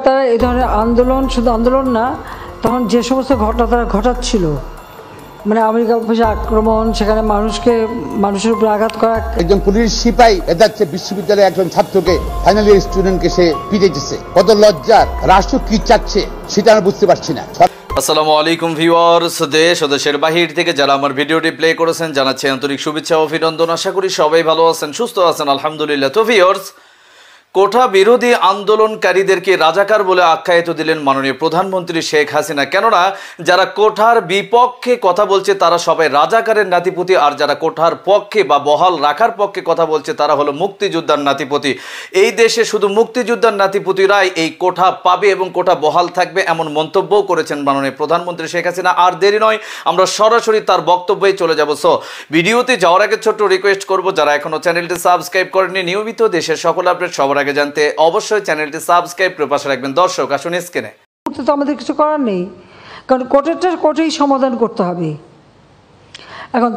তারা এই ধরনের আন্দোলন, শুধু আন্দোলন না, তখন যে সমস্ত ঘটনা তারা ঘটাচ্ছিল, মানে আমেরিকা আক্রমণ, সেখানে মানুষের উপর আঘাত করা, একজন পুলিশ সিপাহী যাচ্ছে বিশ্ববিদ্যালয়ের একজন ছাত্রকে, ফাইনাল ইয়ার স্টুডেন্টকে সে পিটিয়েছে। কত লজ্জার! রাষ্ট্র কি চাচ্ছে সেটা আমরা বুঝতে পারছি না। আসসালামু আলাইকুম ভিউয়ার্স, দেশ ও দেশের বাহির থেকে যারা আমার ভিডিওটি প্লে করেছেন জানাচ্ছি আন্তরিক শুভেচ্ছা ও অভিনন্দন। আশা করি সবাই ভালো আছেন, সুস্থ আছেন, আলহামদুলিল্লাহ। তো ভিউয়ার্স, কোটা বিরোধী আন্দোলনকারীদেরকে রাজাকার বলে আখ্যায়িত দিলেন মাননীয় প্রধানমন্ত্রী শেখ হাসিনা। কেননা যারা কোঠার বিপক্ষে কথা বলছে তারা সবাই রাজাকারের নাতিপুতি, আর যারা কোঠার পক্ষে বা বহাল রাখার পক্ষে কথা বলছে তারা হলো মুক্তিযোদ্ধার নাতিপুতি। এই দেশে শুধু মুক্তিযোদ্ধার নাতিপুতিরাই এই কোঠা পাবে এবং কোঠা বহাল থাকবে, এমন মন্তব্যও করেছেন মাননীয় প্রধানমন্ত্রী শেখ হাসিনা। আর দেরি নয়, আমরা সরাসরি তার বক্তব্যেই চলে যাব। সো ভিডিওতে যাওয়ার আগে ছোট্ট রিকোয়েস্ট করব, যারা এখনো চ্যানেলটি সাবস্ক্রাইব করেননি, নিয়মিত দেশের সকল আপডেট সবার আগে জানতে অবশ্যই চ্যানেলটি সাবস্ক্রাইব করে পাশে রাখবেন। দর্শক আসুন স্ক্রিনে। তো আমাদের কিছু করার নেই, কারণ কোর্টেই সমাধান করতে হবে। এখন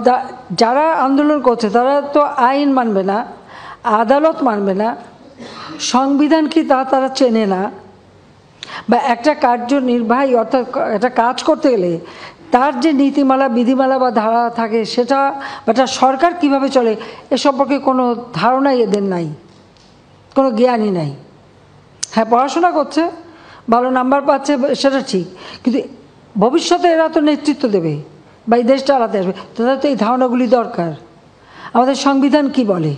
যারা আন্দোলন করছে তারা তো আইন মানবে না, আদালত মানবে না, সংবিধান কি তারা চেনে না, বা একটা কার্যনির্বাহী অর্থাৎ একটা কাজ করতে গেলে তার যে নীতিমালা, বিধিমালা বা ধারা থাকে সেটা, বা একটা সরকার কীভাবে চলে এ সম্পর্কে কোনো ধারণাই এদের নাই, কোনো জ্ঞানই নাই। হ্যাঁ, পড়াশোনা করছে, ভালো নাম্বার পাচ্ছে, সেটা ঠিক, কিন্তু ভবিষ্যতে এরা তো নেতৃত্ব দেবে বা এই দেশটা চালাতে আসবে, তাদের তো এই ধারণাগুলি দরকার। আমাদের সংবিধান কি বলে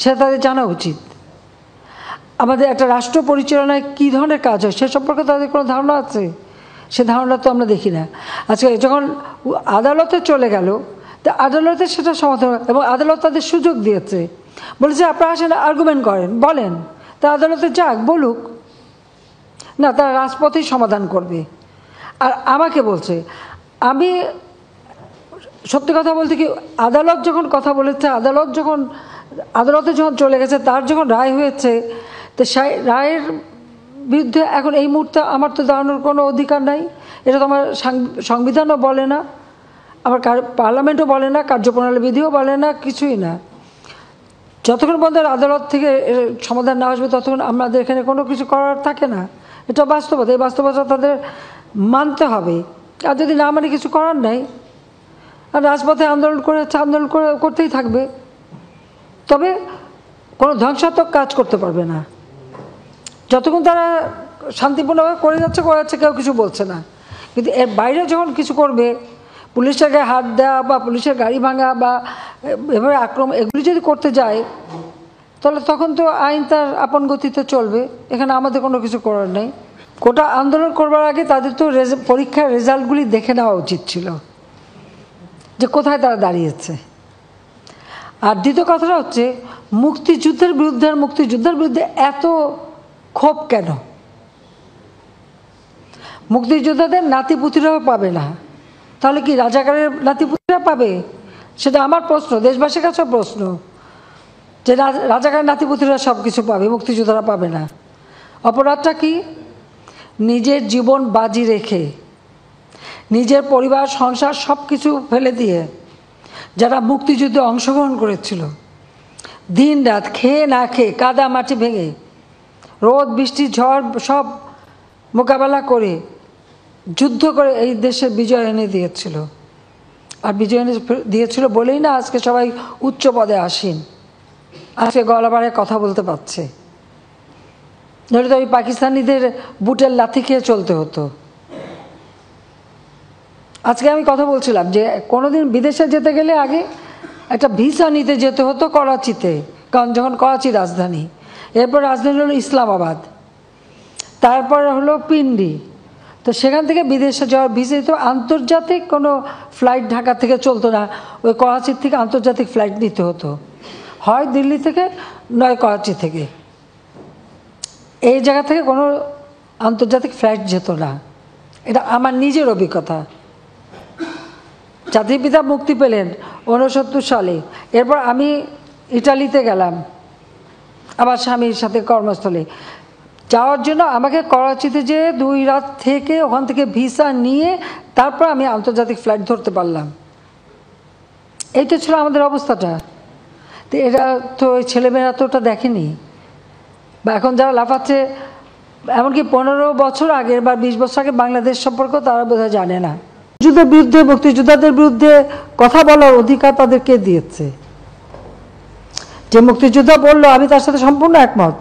সেটা তাদের জানা উচিত। আমাদের একটা রাষ্ট্র পরিচালনায় কী ধরনের কাজ হয় সে সম্পর্কে তাদের কোনো ধারণা আছে? সে ধারণা তো আমরা দেখি না। আজকে যখন আদালতে চলে গেল, তা আদালতে সেটা সমাধান, এবং আদালত তাদের সুযোগ দিয়েছে, বলেছে আপনারা আসেন, আর্গুমেন্ট করেন, বলেন, তা আদালতে যাক, বলুক না, তারা রাজপথেই সমাধান করবে। আর আমাকে বলছে, আমি সত্যি কথা বলতে কি, আদালত যখন কথা বলেছে, আদালতে যখন চলে গেছে, তার যখন রায় হয়েছে, তো সেই রায়ের বিরুদ্ধে এখন এই মুহূর্তে আমার তো দাঁড়ানোর কোনো অধিকার নাই। এটা তো আমার সংবিধানও বলে না, আমার পার্লামেন্টও বলে না, কার্যপ্রণালী বিধিও বলে না, কিছুই না। যতক্ষণ পর্যন্ত আদালত থেকে সমাধান না আসবে ততক্ষণ আমাদের এখানে কোনো কিছু করার থাকে না। এটা বাস্তবতা, এই বাস্তবতা তাদের মানতে হবে। আর যদি না মানে কিছু করার নাই, আর রাজপথে আন্দোলন করতেই থাকবে, তবে কোনো ধ্বংসাত্মক কাজ করতে পারবে না। যতক্ষণ তারা শান্তিপূর্ণভাবে করে যাচ্ছে কেউ কিছু বলছে না, কিন্তু এর বাইরে যখন কিছু করবে, পুলিশের গায়ে হাত দেওয়া বা পুলিশের গাড়ি ভাঙা বা এভাবে আক্রমণ, এগুলি যদি করতে যায়, তাহলে তখন তো আইন তার আপন গতিতে চলবে। এখানে আমাদের কোনো কিছু করার নেই। কোটা আন্দোলন করবার আগে তাদের তো পরীক্ষার রেজাল্টগুলি দেখে নেওয়া উচিত ছিল, যে কোথায় তারা দাঁড়িয়েছে। আর দ্বিতীয় কথাটা হচ্ছে, মুক্তিযুদ্ধের বিরুদ্ধে এত ক্ষোভ কেন? মুক্তিযোদ্ধাদের নাতিপুতিরাও পাবে না, তাহলে কি রাজাকারের নাতিপুতিরা পাবে? সেটা আমার প্রশ্ন, দেশবাসীর কাছে প্রশ্ন, যে রাজাকারের নাতিপুতিরা সব কিছু পাবে, মুক্তিযোদ্ধারা পাবে না। অপরাধটা কি? নিজের জীবন বাজি রেখে, নিজের পরিবার, সংসার সব কিছু ফেলে দিয়ে যারা মুক্তিযুদ্ধে অংশগ্রহণ করেছিল, দিন রাত খেয়ে না খেয়ে, কাদা মাটি ভেঙে, রোদ বৃষ্টি ঝড় সব মোকাবেলা করে, যুদ্ধ করে এই দেশের বিজয় এনে দিয়েছিল। আর বিজয় এনে দিয়েছিল বলেই না আজকে সবাই উচ্চ পদে আসীন, আজকে গলাবারে কথা বলতে পারছে। ধরে তো ওই পাকিস্তানিদের বুটের লাথি খেয়ে চলতে হতো। আজকে আমি কথা বলছিলাম যে কোনোদিন বিদেশে যেতে গেলে আগে একটা ভিসা নিতে যেতে হতো করাচিতে, কারণ যখন করাচি রাজধানী, এরপর রাজধানী হলো ইসলামাবাদ, তারপর হলো পিন্ডি। তো সেখান থেকে বিদেশে যাওয়ার ভিসা দিত, আন্তর্জাতিক কোনো ফ্লাইট ঢাকা থেকে চলতো না, ওই করাচির থেকে আন্তর্জাতিক ফ্লাইট নিতে হতো, হয় দিল্লি থেকে নয় করাচি থেকে। এই জায়গা থেকে কোনো আন্তর্জাতিক ফ্লাইট যেত না, এটা আমার নিজের অভিজ্ঞতা। জাতির পিতা মুক্তি পেলেন 69 সালে, এরপর আমি ইটালিতে গেলাম আমার স্বামীর সাথে কর্মস্থলে যাওয়ার জন্য। আমাকে করাচিতে যে 2 রাত থেকে ওখান থেকে ভিসা নিয়ে তারপর আমি আন্তর্জাতিক ফ্লাইট ধরতে পারলাম। এইটা ছিল আমাদের অবস্থাটা। তো এরা তো, ওই ছেলেমেয়েরা তো ওটা দেখেনি, বা এখন যারা লাফাচ্ছে এমনকি 15 বছর আগের বা 20 বছর আগে বাংলাদেশ সম্পর্কে তারা বোধহয় জানে না। যুদ্ধের বিরুদ্ধে, মুক্তিযোদ্ধাদের বিরুদ্ধে কথা বলার অধিকার তাদেরকে দিয়েছে। যে মুক্তিযোদ্ধা বললো, আমি তার সাথে সম্পূর্ণ একমত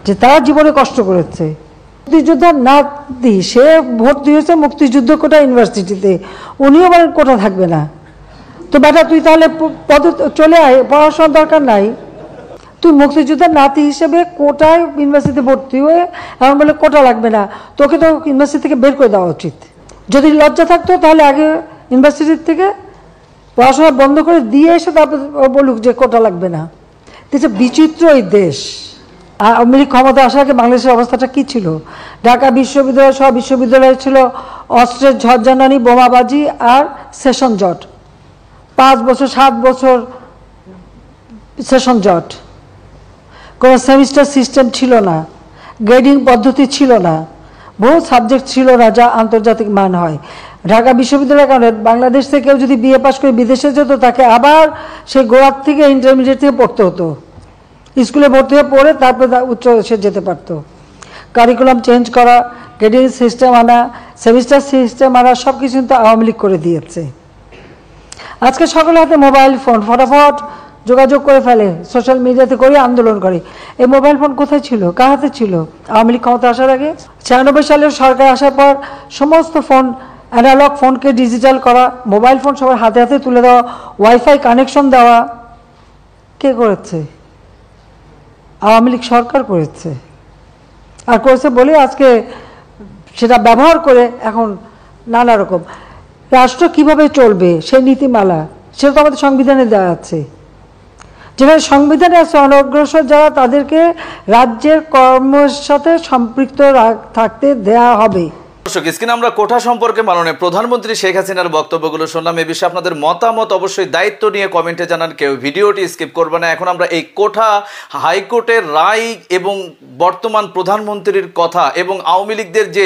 যে তারা জীবনে কষ্ট করেছে। মুক্তিযোদ্ধার নাতি, সে ভর্তি হয়েছে মুক্তিযুদ্ধ কোটা ইউনিভার্সিটিতে, উনিও বলেন কোটা থাকবে না। তো বেটা তুই তাহলে পদে চলে আয়, পড়াশোনার দরকার নাই। তুই মুক্তিযোদ্ধার নাতি হিসেবে কোটায় ইউনিভার্সিটিতে ভর্তি হয়ে এমন বলে কোটা লাগবে না, তোকে তো ইউনিভার্সিটি থেকে বের করে দেওয়া উচিত। যদি লজ্জা থাকতো তাহলে আগে ইউনিভার্সিটির থেকে পড়াশোনা বন্ধ করে দিয়ে এসে তারপর বলুক যে কোটা লাগবে না। দেখছে বিচিত্র এই দেশ। আওয়ামী লীগ ক্ষমতা আসার আগে বাংলাদেশের অবস্থাটা কী ছিল? ঢাকা বিশ্ববিদ্যালয় সহ বিশ্ববিদ্যালয়ে ছিল অস্ত্রের ঝড়জানানি, বোমাবাজি আর সেশন জট। 5 বছর 7 বছর সেশন জট। কোনো সেমিস্টার সিস্টেম ছিল না, গ্রেডিং পদ্ধতি ছিল না, বহু সাবজেক্ট ছিল না যা আন্তর্জাতিক মান হয়। ঢাকা বিশ্ববিদ্যালয়ের কারণে বাংলাদেশ থেকে কেউ যদি বিএ পাস করে বিদেশে যেত, তাকে আবার সেই গোড়ার থেকে ইন্টারমিডিয়েট থেকে পড়তে হতো। স্কুলে ভর্তি হয়ে পড়ে তারপরে উচ্চ সে যেতে পারত। কারিকুলাম চেঞ্জ করা, গ্রেডিং সিস্টেম আনা, সেমিস্টার সিস্টেম আনা, সব কিছু কিন্তু আওয়ামী লীগ করে দিয়েছে। আজকে সকলের হাতে মোবাইল ফোন, ফটাফট যোগাযোগ করে ফেলে, সোশ্যাল মিডিয়াতে করে আন্দোলন করে। এই মোবাইল ফোন কোথায় ছিল, কার হাতে ছিল আওয়ামী লীগ ক্ষমতা আসার আগে? 96 সালের সরকার আসার পর সমস্ত ফোন, অ্যানালগ ফোনকে ডিজিটাল করা, মোবাইল ফোন সবার হাতে হাতে তুলে দেওয়া, ওয়াইফাই কানেকশন দেওয়া, কে করেছে? আওয়ামী লীগ সরকার করেছে। আর করেছে বলে আজকে সেটা ব্যবহার করে এখন নানা রকম রাষ্ট্র কিভাবে চলবে সেই নীতিমালা, সেটা তো আমাদের সংবিধানে দেওয়া আছে। যেখানে সংবিধানে আছে অনগ্রসর যারা, তাদেরকে রাজ্যের কর্মের সাথে সম্পৃক্ত থাকতে দেয়া হবে। দর্শক, স্ক্রিনে আমরা কোটা সম্পর্কে মাননীয় প্রধানমন্ত্রী শেখ হাসিনার বক্তব্যগুলো শুনলাম। এই বিষয়ে আপনাদের মতামত অবশ্যই দায়িত্ব নিয়ে কমেন্টে জানান, কেউ ভিডিওটি স্কিপ করবে না। এখন আমরা এই কোটা হাইকোর্টের রায় এবং বর্তমান প্রধানমন্ত্রীর কথা এবং আওয়ামী লীগদের যে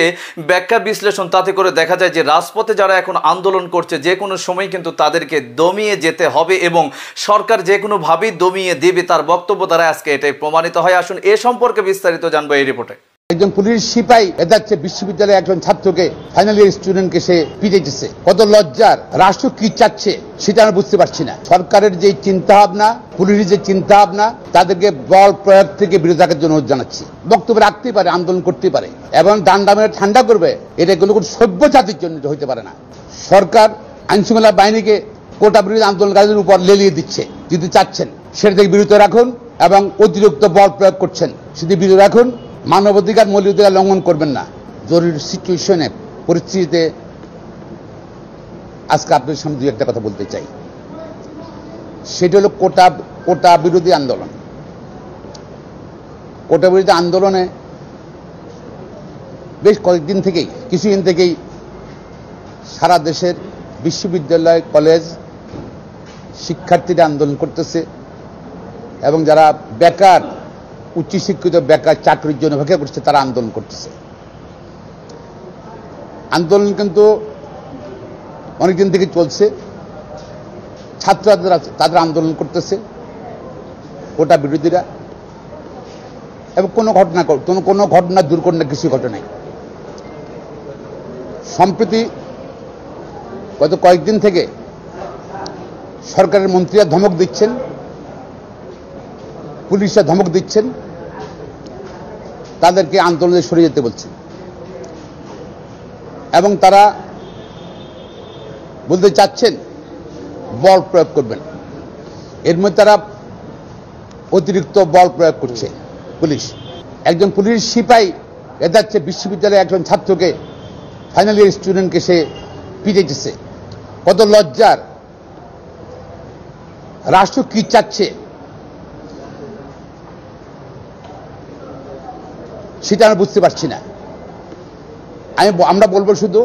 ব্যাখ্যা বিশ্লেষণ, তাতে করে দেখা যায় যে রাজপথে যারা এখন আন্দোলন করছে, যে কোনো সময় কিন্তু তাদেরকে দমিয়ে যেতে হবে এবং সরকার যে কোনোভাবেই দমিয়ে দেবে, তার বক্তব্য দ্বারা আজকে এটাই প্রমাণিত হয়। আসুন এ সম্পর্কে বিস্তারিত জানবো এই রিপোর্টে। একজন পুলিশ সিপাহী যাচ্ছে বিশ্ববিদ্যালয়ে একজন ছাত্রকে, ফাইনাল ইয়ার স্টুডেন্টকে সে পিটাইতেছে। কত লজ্জার! রাষ্ট্র কি চাচ্ছে সেটা আমরা বুঝতে পারছি না। সরকারের যে চিন্তা ভাবনা, পুলিশের যে চিন্তা ভাবনা, তাদেরকে বল প্রয়োগ থেকে বিরত থাকার জন্য জানাচ্ছি। বক্তব্য রাখতেই পারে, আন্দোলন করতে পারে এবং ডান্ডা মেরে ঠান্ডা করবে, এটা কোনো সভ্য জাতির জন্য হইতে পারে না। সরকার আইনশৃঙ্খলা বাহিনীকে কোটা বিরোধী আন্দোলনকারীদের উপর লেলিয়ে দিচ্ছে। যদি চাচ্ছেন সেটা থেকে বিরত রাখুন এবং অতিরিক্ত বল প্রয়োগ করছেন, সেটি বিরত রাখুন। মানবাধিকার, মৌলিক অধিকার লঙ্ঘন করবেন না। জরুরি সিচুয়েশনে, পরিস্থিতিতে আজকে আপনাদের সামনে দুই একটা কথা বলতে চাই। সেটা হলো কোটা বিরোধী আন্দোলন। কোটা বিরোধী আন্দোলনে বেশ কয়েকদিন থেকেই, কিছুদিন থেকেই সারা দেশের বিশ্ববিদ্যালয়, কলেজ শিক্ষার্থীরা আন্দোলন করতেছে এবং যারা বেকার, উচ্চশিক্ষিত বেকার, চাকরির জন্য অপেক্ষা করছে, তারা আন্দোলন করতেছে। আন্দোলন কিন্তু অনেকদিন থেকে চলছে। ছাত্ররা তাদের আন্দোলন করতেছে, কোটা বিরোধীরা, এবং কোনো ঘটনা দুর্ঘটনা কিছু ঘটে নাই। সম্প্রতি গত কয়েকদিন থেকে সরকারের মন্ত্রীরা ধমক দিচ্ছেন, পুলিশরা ধমক দিচ্ছেন, তাদেরকে আন্দোলনে সরে যেতে বলছেন এবং তারা বলতে চাচ্ছেন বল প্রয়োগ করবেন। এর মধ্যে তারা অতিরিক্ত বল প্রয়োগ করছে পুলিশ। একজন পুলিশ সিপাহী যাচ্ছে বিশ্ববিদ্যালয়ে একজন ছাত্রকে, ফাইনাল ইয়ার স্টুডেন্টকে সে পিটাইতেছে। কত লজ্জার! রাষ্ট্র কি চাচ্ছে সেটা আমরা বুঝতে পারছি না। আমরা বলবো শুধু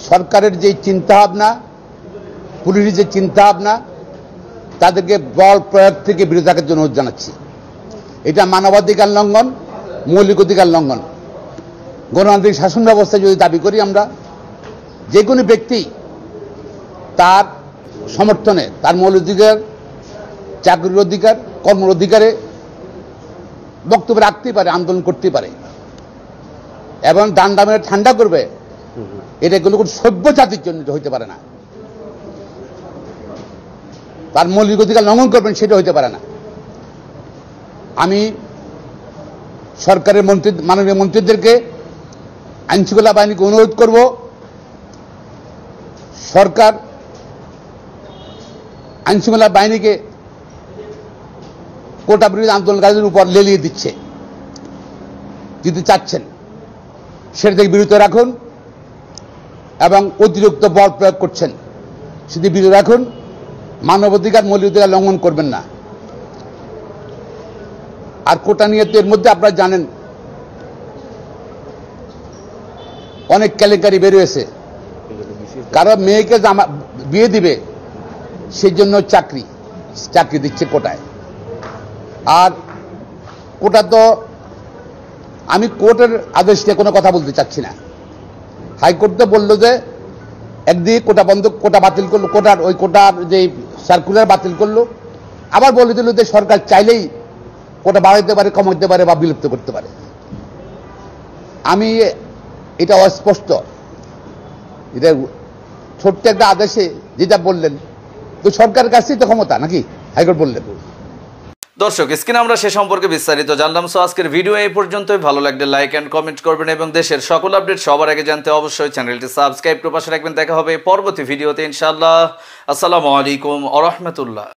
সরকারের যে চিন্তা ভাবনা, পুলিশের যে চিন্তা ভাবনা, তাদেরকে বল প্রয়োগ থেকে বিরত থাকার জন্য জানাচ্ছি। এটা মানবাধিকার লঙ্ঘন, মৌলিক অধিকার লঙ্ঘন। গণতান্ত্রিক শাসন ব্যবস্থা যদি দাবি করি আমরা, যে কোনো ব্যক্তি তার সমর্থনে, তার মৌলিক অধিকার, চাকরির অধিকার, কর্মের অধিকারে বক্তব্য রাখতেই পারে, আন্দোলন করতেই পারে এবং ডান্ডা মেরে ঠান্ডা করবে, এটা কোনো সভ্য জাতির জন্য হইতে পারে না। তার মৌলিক অধিকার লঙ্ঘন করবেন, সেটা হইতে পারে না। আমি সরকারের মন্ত্রী, মাননীয় মন্ত্রীদেরকে, আইনশৃঙ্খলা বাহিনীকে অনুরোধ করব, সরকার আইনশৃঙ্খলা বাহিনীকে কোটা বিরোধী আন্দোলনকারীদের উপর লেলিয়ে দিচ্ছে। যদি চাচ্ছেন সেটা থেকে বিরত রাখুন এবং অতিরিক্ত বল প্রয়োগ করছেন, সেটি বিরত রাখুন। মানবাধিকার, মৌলিক অধিকার লঙ্ঘন করবেন না। আর কোটা নিয়ে তো এর মধ্যে আপনারা জানেন অনেক কেলেঙ্কারি বেরিয়েছে। কারো মেয়েকে বিয়ে দিবে, সেই জন্য চাকরি দিচ্ছে কোটায়। আর কোটা তো আমি কোর্টের আদেশ নিয়ে কোনো কথা বলতে চাচ্ছি না। হাইকোর্ট তো বললো যে একদিকে কোটা বাতিল করলো, কোটার যে সার্কুলার বাতিল করলো, আবার বলে দিল যে সরকার চাইলেই কোটা বাড়াইতে পারে, কমাইতে পারে বা বিলুপ্ত করতে পারে। আমি এটা অস্পষ্ট, এটা ছোট্ট একটা আদেশে যেটা বললেন, তো সরকারের কাছেই তো ক্ষমতা নাকি, হাইকোর্ট বললেন। দর্শক, স্ক্রিনে আমরা সে সম্পর্কে বিস্তারিত জানলাম। সো আজকের ভিডিও এই পর্যন্তই। ভালো লাগলে লাইক এন্ড কমেন্ট করবেন এবং দেশের সকল আপডেট সবার আগে জানতে অবশ্যই চ্যানেলটি সাবস্ক্রাইব করে পাশে রাখবেন। দেখা হবে পরবর্তী ভিডিওতে ইনশাআল্লাহ। আসসালামু আলাইকুম ওয়া রাহমাতুল্লাহ।